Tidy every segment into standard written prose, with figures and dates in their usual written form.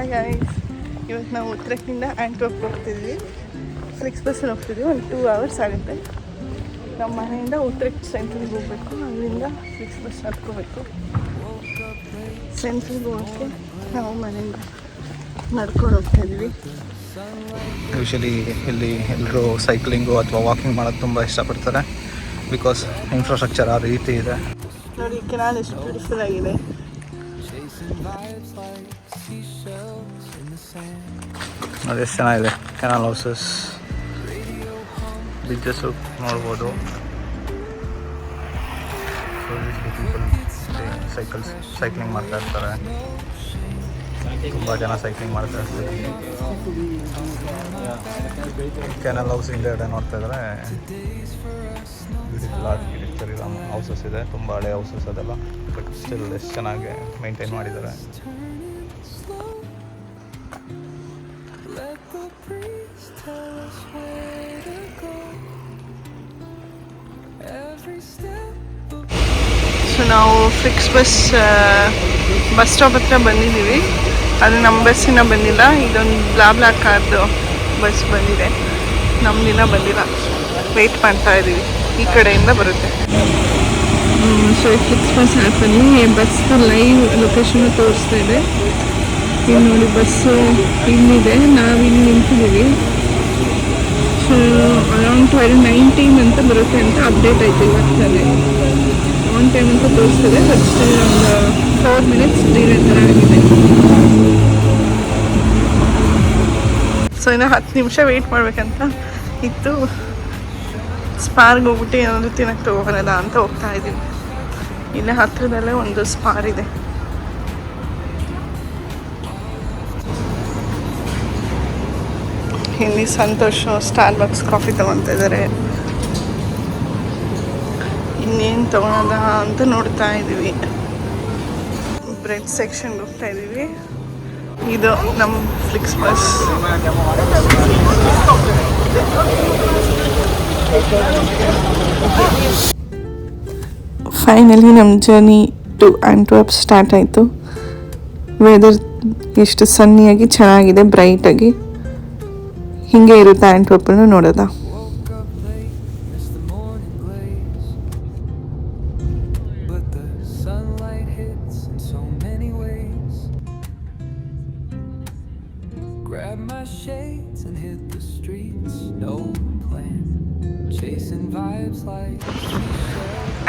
Hi guys, ಇವತ್ತು ನಾವು ಉತ್ತರಕ್ಕಿಂದ ಆ್ಯಂಟ್ವರ್ಪ್ ಹೋಗ್ತಿದ್ವಿ. ಫ್ಲಿಕ್ಸ್ ಬಸ್ಸಲ್ಲಿ ಹೋಗ್ತಿದ್ವಿ. ಒಂದು 2 hours ಆಗುತ್ತೆ. ನಮ್ಮ ಮನೆಯಿಂದ ಉತ್ತರಕ್ಕೆ ಸೆಂಟ್ರಲ್ಗೆ ಹೋಗಬೇಕು. ಅಲ್ಲಿಂದ ಫ್ಲಿಕ್ಸ್ ಬಸ್ ಹತ್ಕೋಬೇಕು. ಸೆಂಟ್ರಲ್ಗೆ ಹೋಗೋಕ್ಕೆ ನಾವು ಮನೆಯಿಂದ ನಡ್ಕೊಂಡು ಹೋಗ್ತಾಯಿದ್ವಿ. ಯೂಶಲಿ ಇಲ್ಲಿ ಎಲ್ಲರೂ ಸೈಕ್ಲಿಂಗು ಅಥವಾ ವಾಕಿಂಗ್ ಮಾಡೋದು ತುಂಬ ಇಷ್ಟಪಡ್ತಾರೆ. ಬಿಕಾಸ್ ಇನ್ಫ್ರಾಸ್ಟ್ರಕ್ಚರ್ ಆ ರೀತಿ ಇದೆ. ನೋಡಿ, ಕೆನಾಲ್ ಎಷ್ಟು ಬ್ಯೂಟಿಫುಲ್ ಆಗಿದೆ. ನೋಡಿ ಎಷ್ಟು ಚೆನ್ನಾಗಿದೆ. ಕೆನಾಲ್ ಹೌಸಸ್, ಬೀಚಸ್ಸು ನೋಡ್ಬೋದು. ಸೈಕ್ಲಿಂಗ್ ಮಾಡ್ತಾ ಇರ್ತಾರೆ. ತುಂಬ ಜನ ಸೈಕ್ಲಿಂಗ್ ಮಾಡ್ತಾ ಇರ್ತಾರೆ. ಕೆನಾಲ್ ಹೌಸ್ ಹಿಂದೆ ನೋಡ್ತಾ ಇದ್ದಾರೆ. ಬ್ಯೂಟಿಫುಲ್ ಆರ್ಕಿಟೆಕ್ಚರ್ ಇರೋ ಹೌಸಸ್ ಇದೆ. ತುಂಬ ಹಳೆ ಹೌಸಸ್ ಅದೆಲ್ಲ, ಬಟ್ ಸ್ಟಿಲ್ ಎಷ್ಟು ಚೆನ್ನಾಗಿ ಮೇಂಟೈನ್ ಮಾಡಿದ್ದಾರೆ. ಸೊ ನಾವು ಫ್ಲಿಕ್ಸ್ ಬಸ್ ಸ್ಟಾಪ್ ಹತ್ರ ಬಂದಿದ್ದೀವಿ. ಅದು ನಮ್ಮ ಬಸ್ಸಿನ ಬಂದಿಲ್ಲ. ಇದೊಂದು ಬ್ಲಾ ಕಾರ್ದು ಬಸ್ ಬಂದಿದೆ. ನಮ್ಮದಿನ ಬಂದಿಲ್ಲ. ವೆಯ್ಟ್ ಮಾಡ್ತಾ ಇದ್ದೀವಿ. ಈ ಕಡೆಯಿಂದ ಬರುತ್ತೆ. ಸೊ ಫ್ಲಿಕ್ಸ್ ಬಸ್ ಆ್ಯಪಲ್ಲಿ ಬಸ್ ಲೈವ್ ಲೊಕೇಶನ್ ತೋರಿಸ್ತಾ ಇದೆ. ಇಲ್ಲಿ ನೋಡಿ, ಬಸ್ಸು ಇಲ್ಲಿದೆ. ನಾವಿಲ್ಲಿ ನಿಂತಿದ್ದೀವಿ. ಸೊ ಅರೌಂಡ್ 12:19 ಅಂತ ಬರುತ್ತೆ ಅಂತ ಅಪ್ಡೇಟ್ ಆಯಿತು ಇವತ್ತಲ್ಲಿ. ಆನ್ ಟೈಮ್ ಅಂತ ತೋರಿಸ್ತದೆ. ಬಟ್ ಸ್ಟಿಲ್ ಒಂದು 4 minutes ಡಿಲೇ ಥರ ಆಗಿದೆ. ಸೊ ಇನ್ನು 10 ನಿಮಿಷ ವೆಯ್ಟ್ ಮಾಡಬೇಕಂತ ಇತ್ತು. ಸ್ಪಾರ್ಗೆ ಹೋಗ್ಬಿಟ್ಟು ಏನಾದರೂ ತಿನ್ನಕ್ಕೆ ತೊಗೊಬರೋದ ಅಂತ ಹೋಗ್ತಾ ಇದ್ದೀವಿ. ಇಲ್ಲೇ ಹತ್ತಿರದಲ್ಲೇ ಒಂದು ಸ್ಪಾರ್ ಇದೆ. ಇಲ್ಲಿ ಸಂತೋಷ್ ಸ್ಟಾರ್ಬಕ್ಸ್ ಕಾಫಿ ತೊಗೊತಾ ಇದ್ದಾರೆ. ಇನ್ನೇನು ತೊಗೊಳೋದ ಅಂತ ನೋಡ್ತಾ ಇದ್ದೀವಿ. ಬ್ರೆಡ್ ಸೆಕ್ಷನ್ಗೆ ಹೋಗ್ತಾ ಇದ್ದೀವಿ. ಇದು ನಮ್ಮ ಫ್ಲಿಕ್ಸ್ ಬಸ್. ಫೈನಲಿ ನಮ್ಮ ಜರ್ನಿ ಟು ಆ್ಯಂಟ್ವರ್ಪ್ ಸ್ಟಾರ್ಟ್ ಆಯಿತು. ವೆದರ್ ಎಷ್ಟು ಸನ್ನಿಯಾಗಿ ಚೆನ್ನಾಗಿದೆ, ಬ್ರೈಟಾಗಿ. ಹೀಗೆ ಇರುತ್ತೆ ಆ್ಯಂಟ್ವರ್ಪನ್ನು ನೋಡೋದಾ.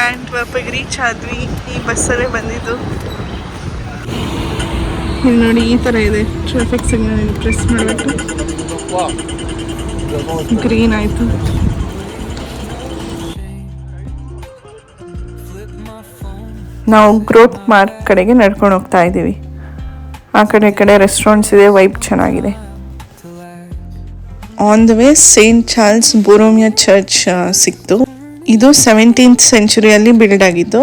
ಆ್ಯಂಟ್ವರ್ಪಿಗೆ ರೀಚ್ ಆದ್ವಿ. ಈ ಬಸ್ಸಲ್ಲೇ ಬಂದಿದ್ದು. ಇಲ್ಲಿ ನೋಡಿ, ಈ ಥರ ಇದೆ. ಟ್ರಾಫಿಕ್ ಸಿಗ್ನಲ್ ಪ್ರೆಸ್ ಮಾಡಬೇಕು. ಗ್ರೀನ್ ಆಯಿತು. ನಾವು ಗ್ರೋತ್ ಮಾರ್ಕ್ ಕಡೆಗೆ ನಡ್ಕೊಂಡು ಹೋಗ್ತಾ ಇದ್ದೀವಿ. ಆ ಕಡೆ ರೆಸ್ಟೋರೆಂಟ್ಸ್ ಇದೆ. ವೈಬ್ ಚೆನ್ನಾಗಿದೆ. On the way Saint Charles Borromeo church ಸಿಕ್ತು. ಇದು 17th centuryಯಲ್ಲಿ ಬಿಲ್ಡ್ ಆಗಿದ್ದು.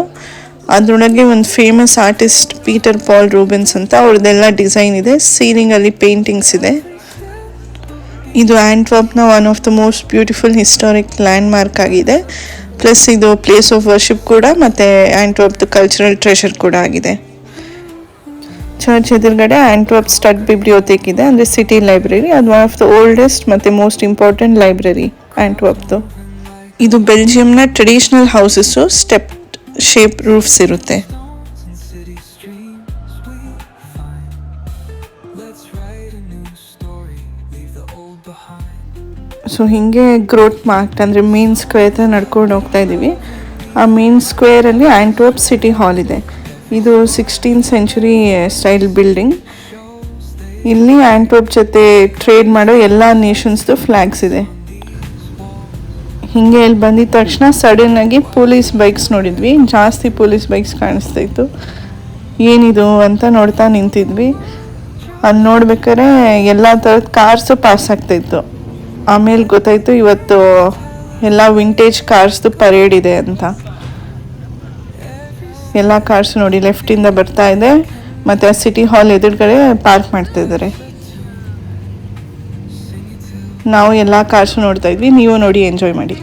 ಅದರೊಳಗೆ ಒಂದು famous artist Peter Paul Rubens ಅಂತ ಅವ್ರದ್ದೆಲ್ಲ ಡಿಸೈನ್ ಇದೆ. ಸೀಲಿಂಗಲ್ಲಿ ಪೇಂಟಿಂಗ್ಸ್ ಇದೆ. ಇದು ಆ್ಯಂಟ್ವರ್ಪ್ನ one of the most beautiful historic landmark ಆಗಿದೆ. ಪ್ಲಸ್ ಇದು ಪ್ಲೇಸ್ ಆಫ್ ವರ್ಷಿಪ್ ಕೂಡ, ಮತ್ತು ಆ್ಯಂಟ್ವರ್ಪ್ದು ಕಲ್ಚರಲ್ ಟ್ರೆಷರ್ ಕೂಡ ಆಗಿದೆ. ಚರ್ಚ್ ಎದುರುಗಡೆ ಆ್ಯಂಟ್ವರ್ಪ್ ಸ್ಟಡ್ ಬಿಬ್ಲಿಯೋಥೆಕ್ ಇದೆ, ಅಂದರೆ ಸಿಟಿ ಲೈಬ್ರರಿ. ಅದು ಒನ್ ಆಫ್ ದ ಓಲ್ಡೆಸ್ಟ್ ಮತ್ತು ಮೋಸ್ಟ್ ಇಂಪಾರ್ಟೆಂಟ್ ಲೈಬ್ರರಿ ಆ್ಯಂಟ್ವರ್ಪ್ದು. ಇದು ಬೆಲ್ಜಿಯಂನ traditional houses. Step shape roofs ಇರುತ್ತೆ. ಸೊ ಹೀಗೆ ಗ್ರೋತ್ ಮಾರ್ಕ್ ಅಂದರೆ ಮೇನ್ ಸ್ಕ್ವೇರ್ ಹತ್ರ ನಡ್ಕೊಂಡು ಹೋಗ್ತಾ ಇದ್ದೀವಿ. ಆ ಮೇನ್ ಸ್ಕ್ವೇರಲ್ಲಿ ಆ್ಯಂಟ್ವರ್ಪ್ ಸಿಟಿ ಹಾಲ್ ಇದೆ. ಇದು 16th century ಸ್ಟೈಲ್ ಬಿಲ್ಡಿಂಗ್. ಇಲ್ಲಿ ಆ್ಯಂಟ್ವರ್ಪ್ ಜೊತೆ ಟ್ರೇಡ್ ಮಾಡೋ ಎಲ್ಲ ನೇಷನ್ಸ್ದು ಫ್ಲ್ಯಾಗ್ಸ್ ಇದೆ. ಹೀಗೆ ಇಲ್ಲಿ ಬಂದಿದ ತಕ್ಷಣ ಸಡನ್ನಾಗಿ ಪೊಲೀಸ್ ಬೈಕ್ಸ್ ನೋಡಿದ್ವಿ. ಜಾಸ್ತಿ ಪೊಲೀಸ್ ಬೈಕ್ಸ್ ಕಾಣಿಸ್ತಾ ಇತ್ತು. ಏನಿದು ಅಂತ ನೋಡ್ತಾ ನಿಂತಿದ್ವಿ. ಅದು ನೋಡ್ಬೇಕಾದ್ರೆ ಎಲ್ಲ ಥರದ ಕಾರ್ಸು ಪಾಸ್ ಆಗ್ತಾಯಿತ್ತು. ಆಮೇಲೆ ಗೊತ್ತಾಯಿತು ಇವತ್ತು ಎಲ್ಲ ವಿಂಟೇಜ್ ಕಾರ್ಸ್ದು ಪರೇಡ್ ಇದೆ ಅಂತ. ಎಲ್ಲ ಕಾರ್ಸ್ ನೋಡಿ ಲೆಫ್ಟಿಂದ ಬರ್ತಾ ಇದೆ. ಮತ್ತು ಆ ಸಿಟಿ ಹಾಲ್ ಎದುರುಗಡೆ ಪಾರ್ಕ್ ಮಾಡ್ತಾ ಇದ್ದಾರೆ. ನಾವು ಎಲ್ಲ ಕಾರ್ಸು ನೋಡ್ತಾ ಇದ್ವಿ. ನೀವು ನೋಡಿ ಎಂಜಾಯ್ ಮಾಡಿ.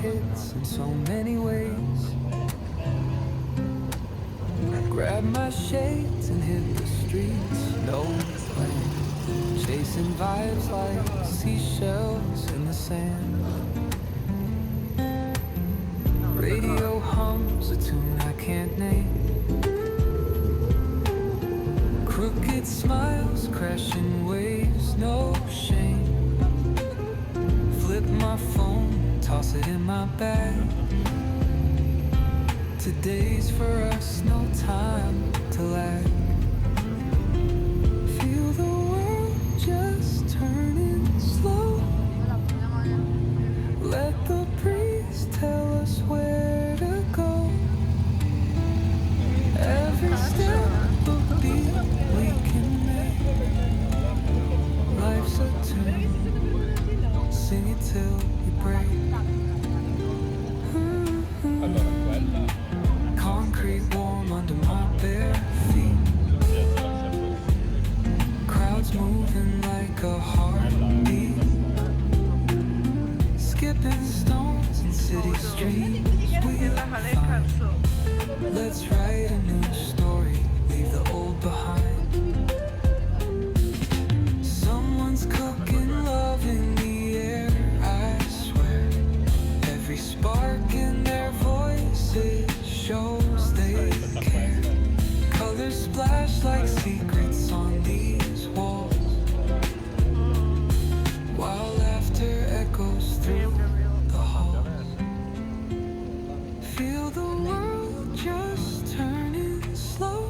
hits in so many ways. Grab my shades and hit the streets, no plan. Chasing vibes like seashells in the sand. Radio hums a tune I can't name. Crooked smiles, crashing waves, no shame. Flip my phone, toss it in my bag. Today's for us, no time to lag. Feel the world just turning slow. Let the breeze tell us where to go. Every step a beat we can make. Life's a tune, sing it till we break. Concrete warm under my bare feet. Crowds moving like a heartbeat. Skipping stones in city streets. We'll find. Let's write a new story, leave the old behind. Someone's cooking love in the air, I swear. Every spark in their voices shows they care. Colors splash like secrets on these walls, while laughter echoes through the halls. Feel the world just turning slow.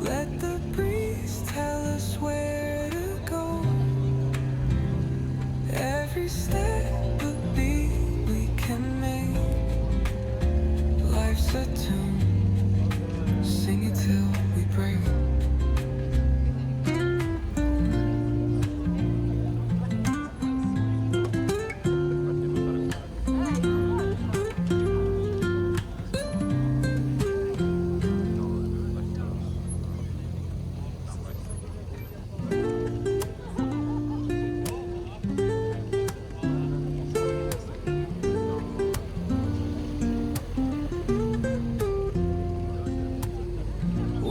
Let the breeze tell us where to go. Every step a beat we can make. Life's a tune, sing it till we break.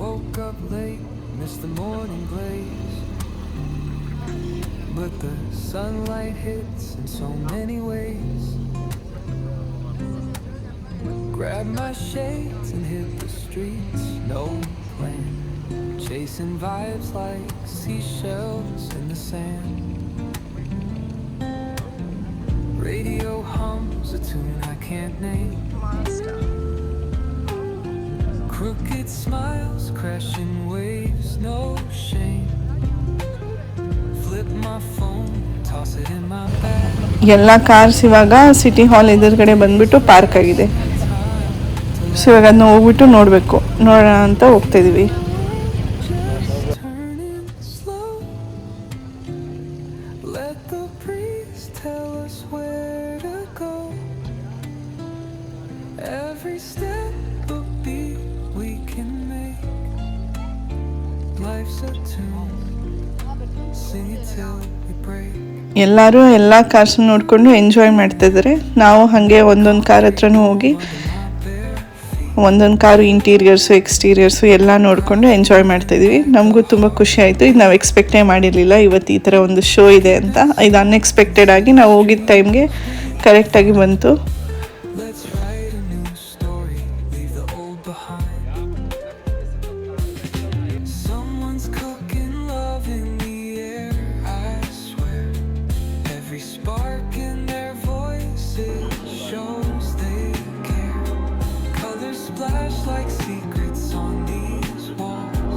Woke up late, missed the morning blaze, but the sunlight hits in so many ways. Grab my shades and hit the streets, no plan. Chasing vibes like seashells in the sand. Radio hums a tune I can't name. Crooked smiles, crashing waves, no shame. Flip my phone, toss it in my bag. ಎಲ್ಲ cars ಇವಾಗ City Hall ಎದುರುಗಡೆ ಬಂದ್ಬಿಟ್ಟು park ಆಗಿದೆ. So ಇವಾಗ ಅದನ್ನ ಹೋಗ್ಬಿಟ್ಟು ನೋಡಬೇಕು, ನೋಡೋಣ ಅಂತ ಹೋಗ್ತಾ ಇದೀವಿ. Just turning slow. Let the breeze tell us where to go. Every step a beat we can make. Life's a tune, sing it till we break. ಎಲ್ಲರೂ ಎಲ್ಲ ಕಾರ್ಸ್ ನೋಡಿಕೊಂಡು ಎಂಜಾಯ್ ಮಾಡ್ತಾ ಇದ್ದಾರೆ. ನಾವು ಹಾಗೆ ಒಂದೊಂದು ಕಾರ್ ಹತ್ರನೂ ಹೋಗಿ ಒಂದೊಂದು ಕಾರು ಇಂಟೀರಿಯರ್ಸು ಎಕ್ಸ್ಟೀರಿಯರ್ಸು ಎಲ್ಲ ನೋಡಿಕೊಂಡು ಎಂಜಾಯ್ ಮಾಡ್ತಾಯಿದ್ವಿ. ನಮಗೂ ತುಂಬ ಖುಷಿ ಆಯಿತು. ಇದು ನಾವು ಎಕ್ಸ್ಪೆಕ್ಟೇ ಮಾಡಿರಲಿಲ್ಲ ಇವತ್ತು ಈ ಥರ ಒಂದು ಶೋ ಇದೆ ಅಂತ. ಇದು ಅನ್ಎಕ್ಸ್ಪೆಕ್ಟೆಡ್ ಆಗಿ ನಾವು ಹೋಗಿದ್ದ ಟೈಮ್ಗೆ ಕರೆಕ್ಟಾಗಿ ಬಂತು. Let's write a new story, leave the old behind. Someone's cooking love in the air, I swear. Every spark in their voices shows they care. Colors splash like secrets on these walls,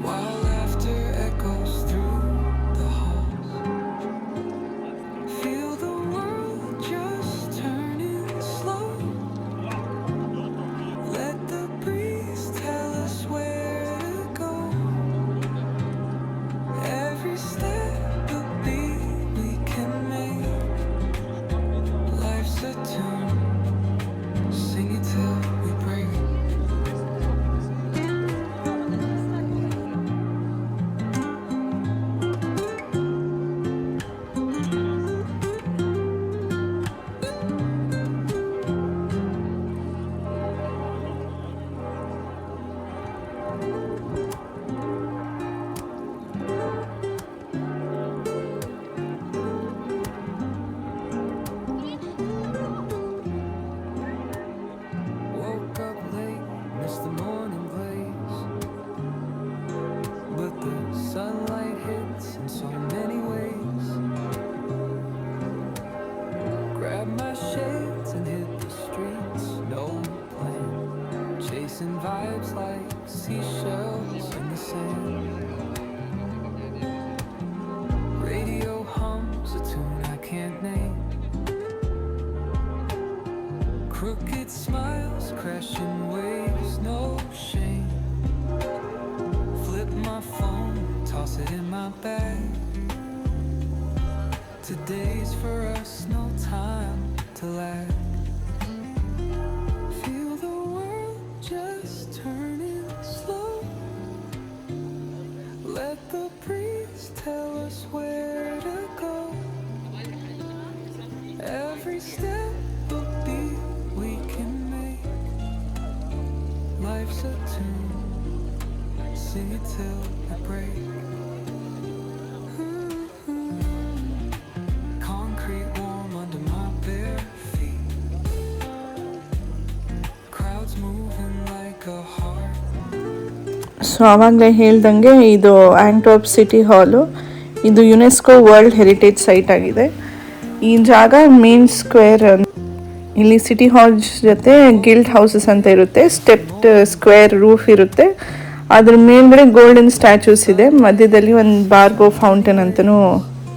while laughter echoes through the halls. Feel the world just turning slow. Let the breeze tell us where to go. Every step a beat we can make. Life's a tune, sing it till we break. mixing vibes like seashells in the sand. Radio hums a tune I can't name. Crooked smiles, crashing waves, no shame. Flip my phone, toss it in my bag. Today's for us, no time to lag. Feel the world just turning slow. Let the breeze tell us where to go. Every step a beat we can make. Life's a tune, sing it till we break. Concrete warm under my bare feet. Crowds moving like a heart. So ಆವಾಗಲೇ ಹೇಳ್ದಂಗೆ ಇದು ಆಂಟ್ವರ್ಪ್ city ಹಾಲು, ಇದು UNESCO world heritage site ಆಗಿದೆ. ಈ ಜಾಗ main square, ಇಲ್ಲಿ city halls ಜೊತೆ ಗಿಲ್ಡ್ ಹೌಸಸ್ ಅಂತ ಇರುತ್ತೆ, ಸ್ಟೆಪ್ಡ್ ಸ್ಕ್ವೇರ್ ರೂಫ್ ಇರುತ್ತೆ, ಅದ್ರ ಮೇಲ್ಗಡೆ ಗೋಲ್ಡನ್ ಸ್ಟ್ಯಾಚ್ಯೂಸ್ ಇದೆ, ಮಧ್ಯದಲ್ಲಿ ಒಂದು ಬಾರ್ಬೋ ಫೌಂಟೇನ್ ಅಂತಲೂ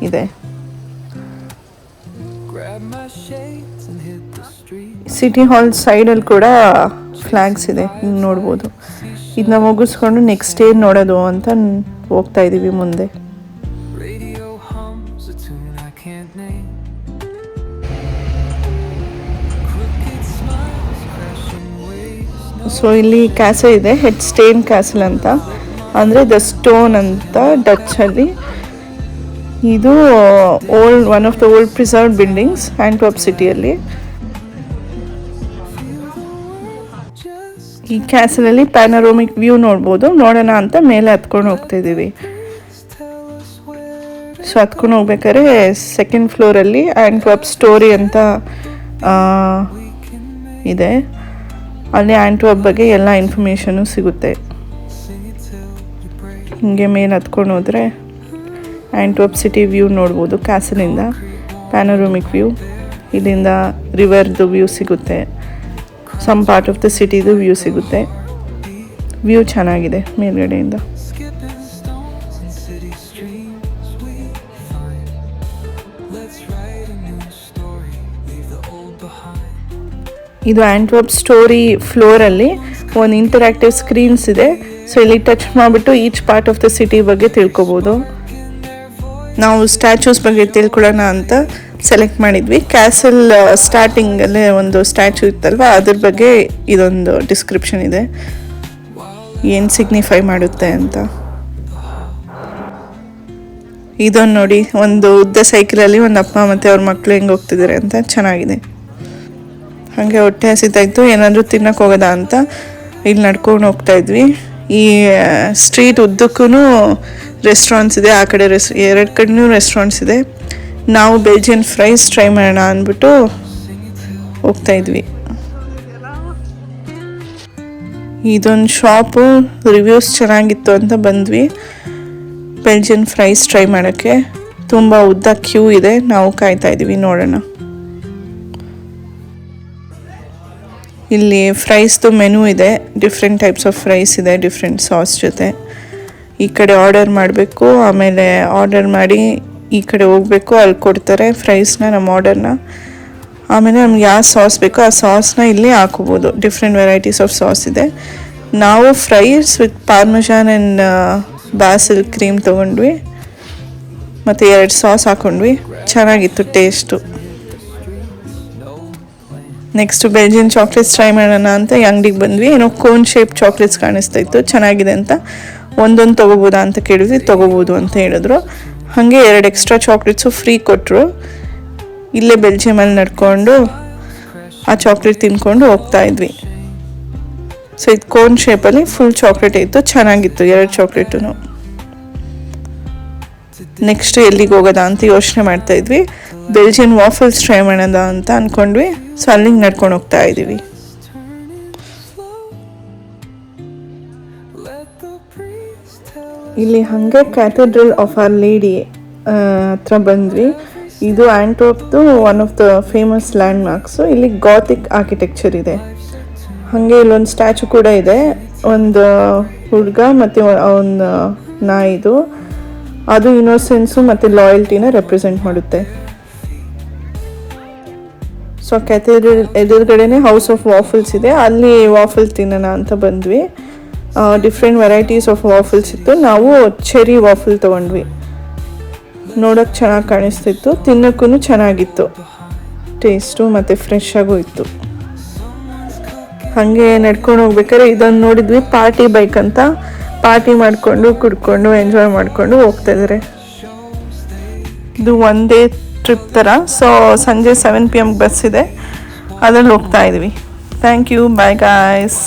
ಇದೆ. Grab my shades and hit the street. City hall ಸೈಡಲ್ಲಿ ಕೂಡ ಫ್ಲ್ಯಾಗ್ಸ್ ಇದೆ, ಹಿಂಗೆ ನೋಡ್ಬೋದು. ಇದನ್ನ ಮುಗಿಸ್ಕೊಂಡು ನೆಕ್ಸ್ಟ್ ಏನು ನೋಡೋದು ಅಂತ ಹೋಗ್ತಾ ಇದ್ದೀವಿ ಮುಂದೆ. Radio hums a tune I can't name. Crooked smiles, crashing waves, no so ಇಲ್ಲಿ ಕ್ಯಾಸಲ್ ಇದೆ, ಹೆಡ್ ಸ್ಟೇನ್ ಕ್ಯಾಸಲ್ ಅಂತ, ಅಂದರೆ ದ ಸ್ಟೋನ್ ಅಂತ ಡಚ್ಚಲ್ಲಿ. ಇದು one of the old preserved buildings Antwerp ಸಿಟಿಯಲ್ಲಿ. ಈ ಕ್ಯಾಸಲಲ್ಲಿ ಪ್ಯಾನರೋಮಿಕ್ ವ್ಯೂ ನೋಡ್ಬೋದು. ನೋಡೋಣ ಅಂತ ಮೇಲೆ ಹತ್ಕೊಂಡು ಹೋಗ್ತಾ ಇದ್ದೀವಿ. ಸೊ ಹತ್ಕೊಂಡು ಹೋಗ್ಬೇಕಾದ್ರೆ ಸೆಕೆಂಡ್ ಫ್ಲೋರಲ್ಲಿ ಆಂಟ್ವರ್ಪ್ ಸ್ಟೋರಿ ಅಂತ ಇದೆ, ಅಲ್ಲಿ ಆಂಟ್ವರ್ಪ್ ಬಗ್ಗೆ ಎಲ್ಲ ಇನ್ಫಾರ್ಮೇಷನು ಸಿಗುತ್ತೆ. ಹಿಂಗೆ ಮೇಲೆ ಹತ್ಕೊಂಡು ಹೋದರೆ ಆಂಟ್ವರ್ಪ್ ಸಿಟಿ ವ್ಯೂ ನೋಡ್ಬೋದು ಕ್ಯಾಸಲಿಂದ, ಪ್ಯಾನರೋಮಿಕ್ ವ್ಯೂ. ಇಲ್ಲಿಂದ ರಿವರ್ದು ವ್ಯೂ ಸಿಗುತ್ತೆ, ಸಮ್ ಪಾರ್ಟ್ ಆಫ್ ದ ಸಿಟಿದು ವ್ಯೂ ಸಿಗುತ್ತೆ. ವ್ಯೂ ಚೆನ್ನಾಗಿದೆ ಮೇಲ್ಗಡೆಯಿಂದ. skipping stones and city streams we find. Let's write a new story, leave the old behind. ಇದು ಆಂಟ್ವರ್ಪ್ ಸ್ಟೋರಿ ಫ್ಲೋರಲ್ಲಿ ಒಂದು ಇಂಟರಾಕ್ಟಿವ್ ಸ್ಕ್ರೀನ್ಸ್ ಇದೆ. ಸೊ ಇಲ್ಲಿ ಟಚ್ ಮಾಡಿಬಿಟ್ಟು each part of the city ಬಗ್ಗೆ ತಿಳ್ಕೊಬೋದು. ನಾವು ಸ್ಟ್ಯಾಚ್ಯೂಸ್ ಬಗ್ಗೆ ತಿಳ್ಕೊಳ್ಳೋಣ ಅಂತ ಸೆಲೆಕ್ಟ್ ಮಾಡಿದ್ವಿ. ಕ್ಯಾಸಲ್ ಸ್ಟಾರ್ಟಿಂಗಲ್ಲೇ ಒಂದು ಸ್ಟ್ಯಾಚ್ಯೂ ಇತ್ತಲ್ವ, ಅದ್ರ ಬಗ್ಗೆ ಇದೊಂದು ಡಿಸ್ಕ್ರಿಪ್ಷನ್ ಇದೆ, ಏನು ಸಿಗ್ನಿಫೈ ಮಾಡುತ್ತೆ ಅಂತ. ಇದೊಂದು ನೋಡಿ, ಒಂದು ಉದ್ದ ಸೈಕಲಲ್ಲಿ ಒಂದು ಅಪ್ಪ ಮತ್ತು ಅವ್ರ ಮಕ್ಕಳು ಹೆಂಗೆ ಹೋಗ್ತಿದ್ದಾರೆ ಅಂತ, ಚೆನ್ನಾಗಿದೆ. ಹಾಗೆ ಹೊಟ್ಟೆ ಹಸಿತಾಯಿತು, ಏನಾದರೂ ತಿನ್ನಕ್ಕೆ ಹೋಗೋದಾ ಅಂತ ಇಲ್ಲಿ ನಡ್ಕೊಂಡು ಹೋಗ್ತಾ ಇದ್ವಿ. ಈ ಸ್ಟ್ರೀಟ್ ಉದ್ದಕ್ಕೂ ರೆಸ್ಟೋರೆಂಟ್ಸ್ ಇದೆ, ಆ ಕಡೆ ಎರಡು ಕಡೆನೂ ರೆಸ್ಟೋರೆಂಟ್ಸ್ ಇದೆ. ನಾವು ಬೆಲ್ಜಿಯನ್ ಫ್ರೈಸ್ ಟ್ರೈ ಮಾಡೋಣ ಅಂದ್ಬಿಟ್ಟು ಹೋಗ್ತಾ ಇದ್ವಿ. ಇದೊಂದು ಶಾಪು, ರಿವ್ಯೂಸ್ ಚೆನ್ನಾಗಿತ್ತು ಅಂತ ಬಂದ್ವಿ ಬೆಲ್ಜಿಯನ್ ಫ್ರೈಸ್ ಟ್ರೈ ಮಾಡೋಕ್ಕೆ. ತುಂಬ ಉದ್ದ ಕ್ಯೂ ಇದೆ, ನಾವು ಕಾಯ್ತಾ ಇದ್ದೀವಿ, ನೋಡೋಣ. ಇಲ್ಲಿ ಫ್ರೈಸ್ದು ಮೆನು ಇದೆ, ಡಿಫ್ರೆಂಟ್ ಟೈಪ್ಸ್ ಆಫ್ ಫ್ರೈಸ್ ಇದೆ, ಡಿಫ್ರೆಂಟ್ ಸಾಸ್ ಜೊತೆ. ಈ ಕಡೆ ಆರ್ಡರ್ ಮಾಡಬೇಕು, ಆಮೇಲೆ ಆರ್ಡರ್ ಮಾಡಿ ಈ ಕಡೆ ಹೋಗಬೇಕು, ಅಲ್ಲಿ ಕೊಡ್ತಾರೆ ಫ್ರೈಸ್ನ, ನಮ್ಮ ಆರ್ಡರ್ನ. ಆಮೇಲೆ ನಮ್ಗೆ ಯಾವ ಸಾಸ್ ಬೇಕೋ ಆ ಸಾಸ್ನ ಇಲ್ಲಿ ಹಾಕೋಬೋದು. ಡಿಫ್ರೆಂಟ್ ವೆರೈಟೀಸ್ ಆಫ್ ಸಾಸ್ ಇದೆ. ನಾವು fries with ಪಾರ್ಮೆಜಾನ್ and Basil cream ತೊಗೊಂಡ್ವಿ, ಮತ್ತು 2 ಸಾಸ್ ಹಾಕ್ಕೊಂಡ್ವಿ, ಚೆನ್ನಾಗಿತ್ತು taste. Next Belgian chocolates try ಮಾಡೋಣ ಅಂತ ಈ ಅಂಗಡಿಗೆ ಬಂದ್ವಿ. ಏನೋ ಕೋನ್ ಶೇಪ್ ಚಾಕ್ಲೇಟ್ಸ್ ಕಾಣಿಸ್ತಾ ಇತ್ತು, ಚೆನ್ನಾಗಿದೆ ಅಂತ. ಒಂದೊಂದು ತೊಗೋಬೋದಾ ಅಂತ ಕೇಳಿದ್ವಿ, ತೊಗೋಬೋದು ಅಂತ ಹೇಳಿದ್ರು. ಹಾಗೆ 2 ಎಕ್ಸ್ಟ್ರಾ ಚಾಕ್ಲೇಟ್ಸು ಫ್ರೀ ಕೊಟ್ಟರು. ಇಲ್ಲೇ ಬೆಲ್ಜಿಯಮಲ್ಲಿ ನಡ್ಕೊಂಡು ಆ ಚಾಕ್ಲೇಟ್ ತಿನ್ಕೊಂಡು ಹೋಗ್ತಾ ಇದ್ವಿ. ಸೊ ಇದು ಕೋನ್ ಶೇಪಲ್ಲಿ ಫುಲ್ ಚಾಕ್ಲೇಟ್ ಇತ್ತು, ಚೆನ್ನಾಗಿತ್ತು 2 ಚಾಕ್ಲೇಟು. ನೆಕ್ಸ್ಟ್ ಎಲ್ಲಿಗೆ ಹೋಗೋದಾ ಅಂತ ಯೋಚನೆ ಮಾಡ್ತಾ ಇದ್ವಿ. ಬೆಲ್ಜಿಯನ್ ವಾಫಲ್ಸ್ ಟ್ರೈ ಮಾಡೋದ ಅಂತ ಅಂದ್ಕೊಂಡ್ವಿ. ಸೊ ಅಲ್ಲಿಗೆ ನಡ್ಕೊಂಡು ಹೋಗ್ತಾ ಇದ್ದೀವಿ. ಇಲ್ಲಿ ಹಾಗೆ ಕ್ಯಾಥೆಡ್ರಲ್ ಆಫ್ ಆರ್ ಲೇಡಿ ಹತ್ರ ಬಂದ್ವಿ. ಇದು ಆಂಟ್ವರ್ಪ್ದು one of the famous landmarks. ಇಲ್ಲಿ ಗಾಥಿಕ್ ಆರ್ಕಿಟೆಕ್ಚರ್ ಇದೆ. ಹಾಗೆ ಇಲ್ಲೊಂದು ಸ್ಟ್ಯಾಚು ಕೂಡ ಇದೆ, ಒಂದು ಹುಡುಗ ಮತ್ತು ಅವನ ನಾಯಿದು. ಅದು ಇನ್ನೋಸೆನ್ಸು ಮತ್ತು ಲಾಯಲ್ಟಿನ ರೆಪ್ರೆಸೆಂಟ್ ಮಾಡುತ್ತೆ. ಸೊ ಕ್ಯಾಥೆಡ್ರಲ್ ಎದುರುಗಡೆನೆ ಹೌಸ್ ಆಫ್ ವಾಫಲ್ಸ್ ಇದೆ, ಅಲ್ಲಿ ವಾಫಲ್ ತಿನ್ನೋಣ ಅಂತ ಬಂದ್ವಿ. ಡಿಫ್ರೆಂಟ್ ವೆರೈಟೀಸ್ ಆಫ್ ವಾಫಲ್ಸ್ ಇತ್ತು. ನಾವು ಚೆರಿ ವಾಫಲ್ ತೊಗೊಂಡ್ವಿ. ನೋಡೋಕ್ಕೆ ಚೆನ್ನಾಗಿ ಕಾಣಿಸ್ತಿತ್ತು, ತಿನ್ನೋಕ್ಕೂ ಚೆನ್ನಾಗಿತ್ತು, ಟೇಸ್ಟು ಮತ್ತು ಫ್ರೆಶ್ ಆಗೂ ಇತ್ತು. ಹಾಗೆ ನಡ್ಕೊಂಡು ಹೋಗ್ಬೇಕಾದ್ರೆ ಇದನ್ನು ನೋಡಿದ್ವಿ, ಪಾರ್ಟಿ ಬೈಕ್ ಅಂತ. ಪಾರ್ಟಿ ಮಾಡಿಕೊಂಡು ಕುಡ್ಕೊಂಡು ಎಂಜಾಯ್ ಮಾಡಿಕೊಂಡು ಹೋಗ್ತಾಯಿದ್ದಾರೆ. ಇದು ಒನ್ ಡೇ ಟ್ರಿಪ್ ಥರ. ಸೊ ಸಂಜೆ 7 PM ಬಸ್ ಇದೆ, ಅದ್ರಲ್ಲಿ ಹೋಗ್ತಾ ಇದ್ವಿ. Thank you, bye guys.